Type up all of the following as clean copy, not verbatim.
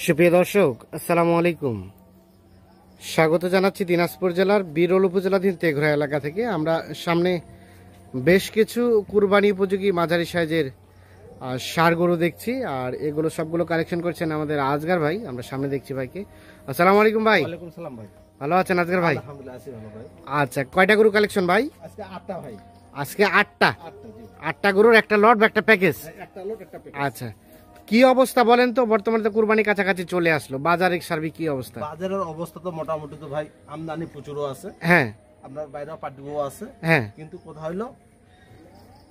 সুপ্রিয় দর্শক, আসসালামু আলাইকুম। স্বাগত জানাচ্ছি দিনাজপুর জেলার বিরল উপজেলাধীন তেঘরা এলাকা থেকে। আমরা সামনে বেশ কিছু কুরবানি উপযোগী মাঝারি সাইজের ষাঁড় গরু দেখছি, আর এগুলো সবগুলো কালেকশন করছেন আমাদের আজগার ভাই। আমরা সামনে দেখছি ভাইকে। আসসালামু আলাইকুম ভাই। ওয়ালাইকুম সালাম ভাই। ভালো আছেন আজগার ভাই? আলহামদুলিল্লাহ আছি ভালো ভাই। আচ্ছা, কয়টা গরু কালেকশন ভাই? আজকে 8টা ভাই। আজকে 8টা। 8টা গরুর একটা লট বা একটা প্যাকেজ? একটা লট একটা প্যাকেজ। আচ্ছা, কি অবস্থা বলেন তো? বর্তমানে তো কুরবানি কাছাকাছি চলে আসলো, বাজারের সার্বিক কি অবস্থা? বাজারের অবস্থা তো মোটামুটি তো ভাই আমদানি প্রচুরও আছে। হ্যাঁ, আপনার বাইরেও পাটিও আছে। হ্যাঁ, কিন্তু কথা হলো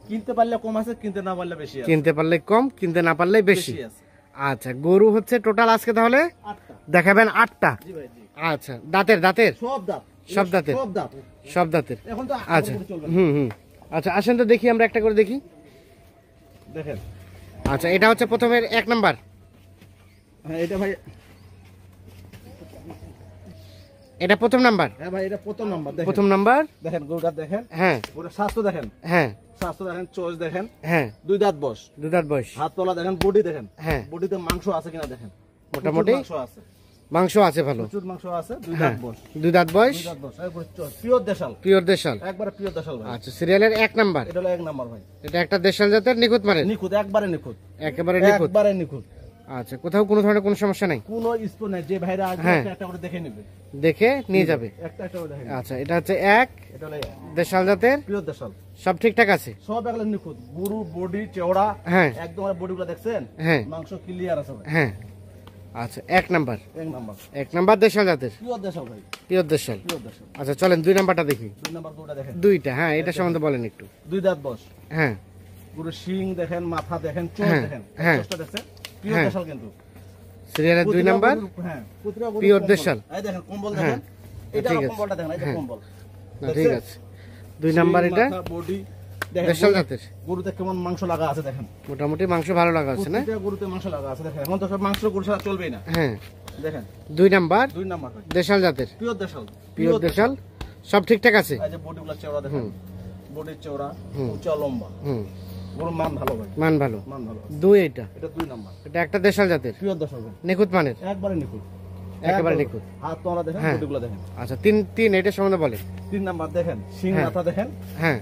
কিনতে পারলে কম আছে, কিনতে না পারলে বেশি আছে। কিনতে পারলে কম, কিনতে না পারলে বেশি আছে। আচ্ছা, গরু হচ্ছে টোটাল আজকে তাহলে 8টা দেখাবেন 8টা। জি ভাই জি। আচ্ছা, দাঁতের দাঁতের সব দাঁত, সব দাঁতের সব দাঁত, সব দাঁতের। এখন তো আচ্ছা, হুম। আচ্ছা, আসেন তো দেখি, আমরা একটা করে দেখি। দেখেন। আচ্ছা, এটা হচ্ছে প্রথমের 1 নাম্বার। হ্যাঁ এটা ভাই, এটা প্রথম নাম্বার। হ্যাঁ ভাই এটা প্রথম নাম্বার। দেখেন প্রথম নাম্বার। দেখেন গরুটা দেখেন। হ্যাঁ, গরুর স্বাস্থ্য দেখেন। হ্যাঁ, স্বাস্থ্য দেখেন, চোজ দেখেন। হ্যাঁ, 2 দাঁত বয়স, 2 দাঁত বয়স। হাত তলা দেখেন, বডি দেখেন। হ্যাঁ, বডিতে মাংস আছে কিনা দেখেন। মোটামুটি মাংস আছে, মাংস আছে ভালো। প্রচুর মাংস আছে। 2 হ্যাঁ, দাঁত বয়স, 2 দাঁত বয়স। 2 দাঁত বয়স। একবার পিওর দেশাল, পিওর দেশাল, একবারে পিওর দেশাল ভাই। আচ্ছা, সিরিয়ালের 1 নাম্বার। এটা হলো 1 নাম্বার ভাই। এটা একটা দেশাল জাতের, নিখুঁত মানে? নিখুঁত, একবারে নিখুঁত, একেবারে নিখুঁত। একবারে নিখুঁত। আচ্ছা, কোথাও কোনো ধরনের কোনো সমস্যা নাই? কোনো স্পো নাই, যে ভাইরা আসবে হ্যাঁ, একটা করে দেখে নেবে, দেখে নিয়ে যাবে। একটা একটা করে দেখে নেবে। আচ্ছা, এটা হচ্ছে 1 এটা হলো দেশাল জাতের, পিওর দেশাল, সব ঠিকঠাক আছে? সব একবারে নিখুঁত। গরু বডি চওড়া, হ্যাঁ, একদম বডিগুলো দেখছেন? হ্যাঁ, মাংস ক্লিয়ার আছে ভাই। হ্যাঁ। আচ্ছা, 1 নাম্বার, 1 নাম্বার 1 নাম্বার দেশাল জাতের, পিওর দেশাল ভাই, পিওর দেশাল। পিওর দেশাল। আচ্ছা, চলেন 2 নাম্বারটা দেখি। 2 নাম্বার গরুটা দেখেন। 2টা, হ্যাঁ, এটা সম্বন্ধে বলেন একটু। 2 দাঁত বয়স, হ্যাঁ, গরুর শিং দেখেন, মাথা দেখেন, চোখ হ্যাঁ, দেখেন। হ্যাঁ। চোখটা দেখছেন? পিওর হ্যাঁ। দেশাল কিন্তু। সিরিয়ালের 2 নাম্বার, হ্যাঁ, প্রতিটা গরুর পিওর কম্বল। দেশাল। এই দেখেন কম্বল হ্যাঁ, দেখেন। এটা ঠিক আছে। কম্বলটা দেখেন, এই যে হ্যাঁ। কম্বল। না, ঠিক আছে। 2 নাম্বার এটা বডি দেখেন, দেশাল জাতের, গরুতে কেমন মাংস লাগা আছে দেখেন। মোটামুটি মাংস ভালো লাগা আছে না? প্রতিটা গরুতে মাংস লাগা আছে দেখেন। এখন তো সব মাংস গরু ছাড়া চলবেই না। হ্যাঁ, দেখেন 2 নাম্বার 2 নাম্বার ভাই, দেশাল জাতের, পিওর দেশাল, পিওর দেশাল, সব ঠিকঠাক আছে? এই যে বডিগুলো চওড়া দেখেন, বডির চওড়া, হুম। উঁচা লম্বা, হুম, গরুর মান ভালো ভাই, মান ভালো। মান ভালো। 2 এটা, এটা 2 নাম্বার, এটা একটা দেশাল জাতের, পিওর দেশাল ভাই, নিখুঁত মানের, একবারে নিখুঁত, একেবারে নিখুঁত। হাত তোলা দেখেন, হ্যাঁ। বডিগুলো দেখেন। আচ্ছা, 3 এটা সম্বন্ধে বলেন। 3 নাম্বার দেখেন, শিং হ্যাঁ। মাথা দেখেন, হ্যাঁ,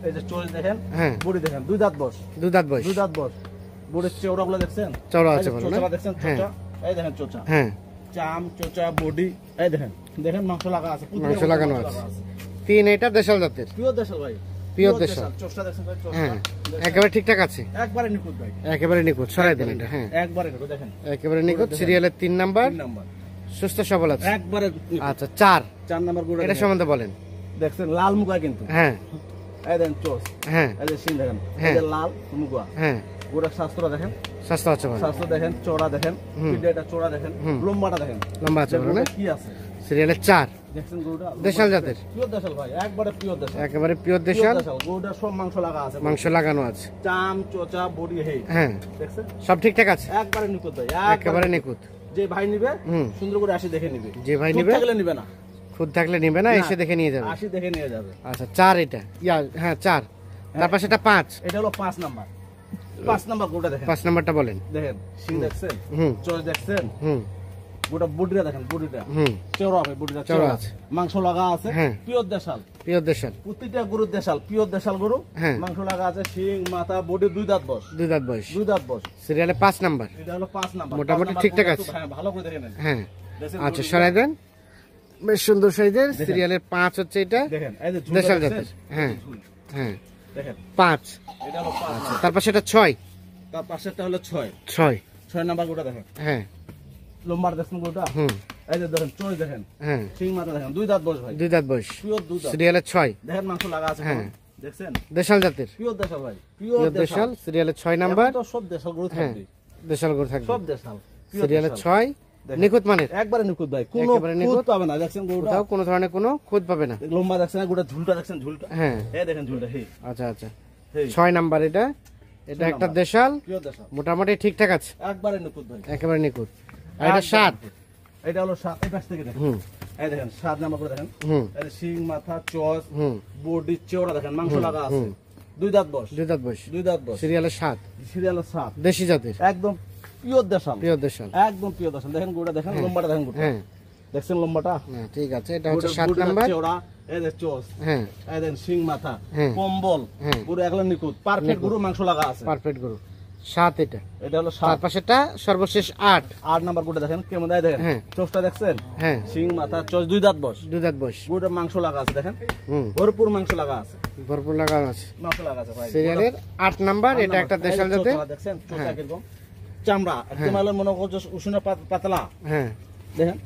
এই যে চোজ দেখেন, হ্যাঁ, বডি দেখেন। 2 দাঁত বয়স, 2 দাঁত বয়স, 2 দাঁত বয়স। বডির চওড়াগুলো দেখছেন? চওড়া এই আছে যে ভালো না? চোচা দেখছেন? হ্যাঁ, চোচা, এই দেখেন চোচা, হ্যাঁ, চাম চোচা বডি, এই দেখেন, দেখেন মাংস লাগা আছে, প্রতিটা মাংস গরুতে লাগানো মাংস আছে। লাগা আছে। 3 এটা দেশাল জাতের, পিওর দেশাল ভাই, পিওর দেশাল। চোষটা দেখছেন ভাই? চোষটা হ্যাঁ, দেখছেন? একেবারে ঠিকঠাক আছে, একবারে নিখুঁত ভাই, একেবারে নিখুঁত। সরাই দেন এটা। হ্যাঁ, একবারে নিখুঁত দেখেন। একেবারে নিখুঁত। সিরিয়ালের 3 নাম্বার, 3 নাম্বার সুস্থ সবল আছে। একবারে নিখুঁত। আচ্ছা, 4 নাম্বার গরু এটা সম্বন্ধে বলেন। দেখছেন? লাল মুগা কিন্তু, হ্যাঁ, এই দেখেন চোষ, হ্যাঁ, এই যে শিং দেখেন, এই হ্যাঁ। যে লাল মুগা। হ্যাঁ, গরুর স্বাস্থ্যটা দেখেন, স্বাস্থ্য আছে ভালো, স্বাস্থ্য দেখেন, চওড়া দেখেন, হুম। পিঠটা চওড়া দেখেন, হুম। লম্বাটা দেখেন, লম্বা আছে ভালো না? গরুটা কি আছে সিরিয়ালের 4 দেখছেন? গরুটা দেশাল জাতের, পিওর দেশাল ভাই, একবারে পিওর দেশাল, একেবারে পিওর পিওর দেশাল, দেশাল। গরুটা সব মাংস লাগা আছে, মাংস লাগানো আছে। চাম চোচা বডি হেই, হ্যাঁ, দেখছেন? সব ঠিকঠাক আছে, একবারে নিখুঁত ভাই, একেবারে নিখুঁত। যে ভাই নিবে হুম। সুন্দর করে আসি দেখে নিবে, যে ভাই চুপ নিবে থাকলে নিবে না, খুদ থাকলে নিবে না, না। এসে দেখে নিয়ে যাবে। আসি দেখে নিয়ে যাবে। আচ্ছা, 4 এটা, হ্যাঁ 4। তারপর সেটা 5। এটা হলো 5 নাম্বার, 5 নাম্বার গরুটা দেখেন। 5 নাম্বারটা বলেন। দেখেন শিং দেখছেন, হুম, চোচ দেখছেন, হুম, গোটা বডিটা দেখেন, বডিটা হুম, চওড়া ভাই, বডিটা চওড়া চওড়া আছে। মাংস লাগা আছে, হ্যাঁ। পিওর দেশাল, পিওর দেশাল, প্রতিটা গরুর দেশাল, পিওর দেশাল গরু, হ্যাঁ। মাংস লাগা আছে, শিং মাথা বডি 2 দাঁত বয়স, 2 দাঁত বয়স। 2 দাঁত বয়স। সিরিয়ালে 5 নাম্বার। এটা হলো 5 নাম্বার, মোটামুটি 5 নাম্বার ঠিকঠাক গরুটা আছে। একটু, হ্যাঁ, ভালো করে দেখে নেন। হ্যাঁ, দেখছেন আচ্ছা, গরুটা? সরাই দেন। বেশ সুন্দর সাইজের। সিরিয়ালের 5 হচ্ছে এটা, দেখেন এই যে ঝুলটা দেশাল দেখছেন? জাতের। হ্যাঁ, ঝুল, হ্যাঁ, দেখেন 5। এটা হলো 5 নাম্বার। তারপর সেটা 6। তার পাশেরটা হলো 6, 6 নাম্বার গরুটা দেখেন, হ্যাঁ, লম্বার দেখছেন গরুটা, হুম, এই যে দেখেন চোচ দেখেন, হ্যাঁ, শিং মাথা দেখেন, 2 দাঁত বয়স ভাই, 2 দাঁত বয়স। পিওর 2 দাঁত। সিরিয়ালের 6, দেখেন মাংস লাগা আছে, হ্যাঁ। কেমন? দেখছেন? দেশাল জাতের, পিওর দেশাল ভাই, পিওর পিওর দেশাল। দেশাল। সিরিয়ালের 6 নাম্বার, এখন তো সব দেশাল গরু হ্যাঁ, থাকবে, দেশাল গরু থাকবে। সব দেশাল, পিওর সিরিয়ালের দেশাল। 6, দেখেন। নিখুঁত মানের, একবারে নিখুঁত ভাই, কোনো একেবারে খুঁত নিখুঁত। পাবে না। দেখছেন গরুটা, কোথাও কোনো ধরনের কোনো খুঁত পাবে না। লম্বা দেখছেন না, গোটা ঝুলটা দেখছেন, ঝুলটা, হ্যাঁ, এই দেখেন ঝুলটা, হে আচ্ছা, আচ্ছা, হে 6 নাম্বার এটা। এটা 6 একটা নাম্বার। দেশাল, পিওর দেশাল, মোটামুটি ঠিকঠাক আছে, একবারে নিখুঁত ভাই, একেবারে নিখুঁত। আর এটা 7। এটা হলো 7, এই পাশ থেকে দেখেন, হুম, এই দেখেন 7 নাম্বার করে দেখেন, হুম, এই যে শিং মাথা চোচ হুম, বডি চওড়া দেখেন, মাংস লাগা আছে, হুম। 2 দাঁত বয়স, 2 দাঁত বয়স। 2 দাঁত বয়স। সিরিয়ালের 7, সিরিয়াল 7, দেশি জাতের, একদম পিওর দেশাল, পিওর দেশাল, একদম পিওর দেশাল। দেখেন গরুটা, দেখেন লম্বাটা, দেখেন গরুটা, হ্যাঁ দেখছেন লম্বাটা? হ্যাঁ ঠিক আছে। এটা হচ্ছে 7 নাম্বার। ওরা এই দেখ চোস, হ্যাঁ এই দেন সিং মাথা, হ্যাঁ কম্বল, হ্যাঁ গরু একলা নিখুঁত, পারফেক্ট গরু, মাংস লাগা আছে, পারফেক্ট গরু। 7 এটা, এটা হলো তার 7। পাশেরটা সর্বশেষ 8। 8 নাম্বার গরুটা দেখেন কেমন দেয়, দেখেন হ্যাঁ চোসটা দেখছেন, হ্যাঁ সিং মাথা, চোস, 2 দাঁত বস, 2 দাঁত বয়স, গরুটা মাংস লাগা আছে, দেখেন হুম ভরপুর মাংস লাগা আছে, ভরপুর লাগানো আছে। মাংস লাগা আছে ভাই। সিরিয়ালের 8 নাম্বার। এটা একটা দেশাল জাতে, দেখছেন চোসটা হ্যাঁ। কিরকম, চামড়া একদম আলো মনে করছে উষ্ণ পাতলা, হ্যাঁ দেখেন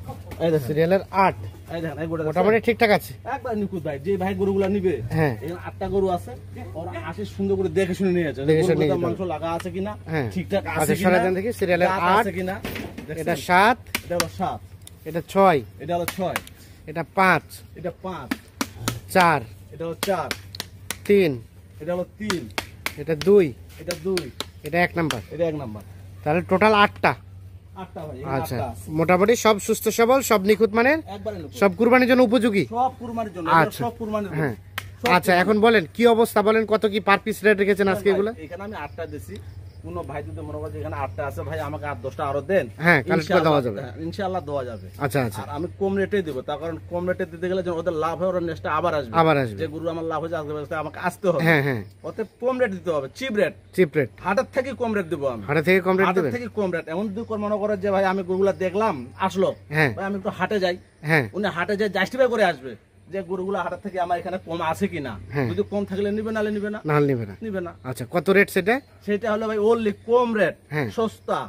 এই দেখেন, সিরিয়ালের 8 এই দেখেন এই গরুটা মোটামুটি ঠিকঠাক আছে। একবার নিখুঁত ভাই। যে ভাই গরুগুলা নিবে, হ্যাঁ এখানে 8টা গরু আছে, ওরা আসে সুন্দর করে দেখে শুনে নিয়ে যাচ্ছে, দেখে শুনে নিয়ে গরুগুলোতে যেতে মাংস লাগা আছে কিনা, হ্যাঁ ঠিকঠাক আছে আচ্ছা কিনা, সরাজান দেখি। সিরিয়ালের দাঁত 8, আছে কিনা, এটা দেখছেন? 7, এটা হলো 7, এটা 6, এটা হলো 6, এটা 5, এটা 5, 4, এটা হলো 4, 3, এটা হলো 3, এটা 2, এটা 2, এটা 1 নাম্বার। এটা 1 নাম্বার। তাহলে টোটাল 8টা। 8টা ভাই, এখানে আচ্ছা 8টা আছে। মোটামুটি সব সুস্থ সবল, সব নিখুঁত মানের, একবারে নিখুঁত। সব কুরবানির জন্য উপযোগী। সব কুরবানির জন্য, আচ্ছা। সব কুরবানির জন্য। হ্যাঁ সব আচ্ছা এখন বলেন কি অবস্থা, বলেন কত কি পার পিস রেট রেখেছেন আজকে ভাই, এগুলো? এখানে আমি 8টা দিছি। কোন ভাই যদি মনে করে যে এখানে 8টা আছে ভাই, আমাকে 8-10টা আরো দেন, হ্যাঁ কালেক্ট করে দেওয়া যাবে। ইনশাআল্লাহ দেওয়া যাবে। আচ্ছা আচ্ছা আর আমি কম রেটে দেবো, তার কারণ কম রেটে দিতে গেলে যেন ওদের লাভ হয়, ওরা নেক্সট আবার আসবে, আবার আসবে। যে গরু আমার লাভ হয়েছে আজকে আমাকে আসতে হবে, হ্যাঁ হ্যাঁ ওতে কম রেট দিতে হবে, চিপ রেট, চিপ রেট, হাটের থেকে কম রেট দেবো আমি, হাটে থেকে কম রেট হাটের দেবেন? থেকে কম রেট। এমন যদি মনে করে যে ভাই আমি গরুগুলা দেখলাম আসলো, হ্যাঁ ভাই আমি একটু হাটে যাই, হ্যাঁ উনি হাটে যাই জাস্টিফাই করে আসবে যে গরুগুলা হাটের থেকে আমার এখানে কম আছে কিনা, হ্যাঁ। যদি কম থাকলে নিবে, নালে নিবে না, নাহলে নেবে না। নিবে না। আচ্ছা কত রেট সেটা? সেটা হলো ভাই ওনলি কম রেট, হ্যাঁ। সস্তা,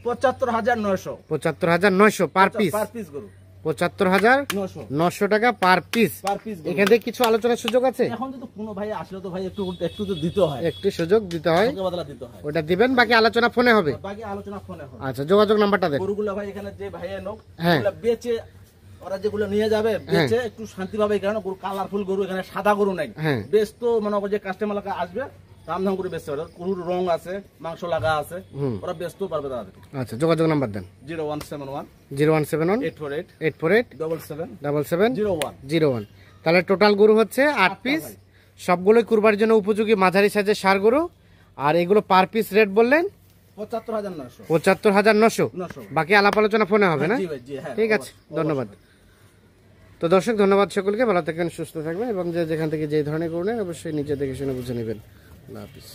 ৭৫,৯০০ ৭৫,৯০০ পার পিস। পার পিস গরু, ৭৫,৯০০ টাকা পার পিস। পার পিস গরু। এখান থেকে কিছু আলোচনার সুযোগ আছে? এখন যদি কোনো ভাই আসলে তো ভাই একটু একটু তো দিতে হয়, একটু সুযোগ দিতে হয়, হালকা পাতলা দিতে হয়, ওটা দিবেন, বাকি আলোচনা ফোনে হবে। বাকি আলোচনা ফোনে হয়। আচ্ছা যোগাযোগ নাম্বারটা দেন। গরুগুলো ভাই এখানে যে ভাই নোক, হ্যাঁ। এগুলা বেচে ওরা যেগুলো নিয়ে যাবে, বেচে একটু শান্তি পাবে, কারণ গরু কালারফুল গরু, এখানে সাদা গরু নাই, হ্যাঁ। বেশ তো মনে করো যে কাস্টমার আসবে দাম দাম করে বেচতে পারে, গরুর রং আছে, মাংস লাগা আছে, ওরা বেচতেও পারবে তাদের। আচ্ছা যোগাযোগ নাম্বার দেন। 0171 0171 848 848 77 77 01। 01। তাহলে টোটাল গরু হচ্ছে 8 পিস, সবগুলোই কুরবানির জন্য উপযোগী মাঝারি সাইজের ষাঁড় গরু। আর এগুলো পার পিস রেট বললেন ৭৫,৯০০। ৭৫,৯০০। বাকি আলাপ আলোচনা ফোনে হবে না? জি ভাই, জি, হ্যাঁ, ঠিক আছে ধন্যবাদ। তো দর্শক ধন্যবাদ সকলকে, ভালো থাকবেন, সুস্থ থাকবেন এবং যে যেখান থেকে যে ধরনের গরু নেন অবশ্যই নিজে দেখে শুনে বুঝে নেবেন। আল্লাহ হাফিজ।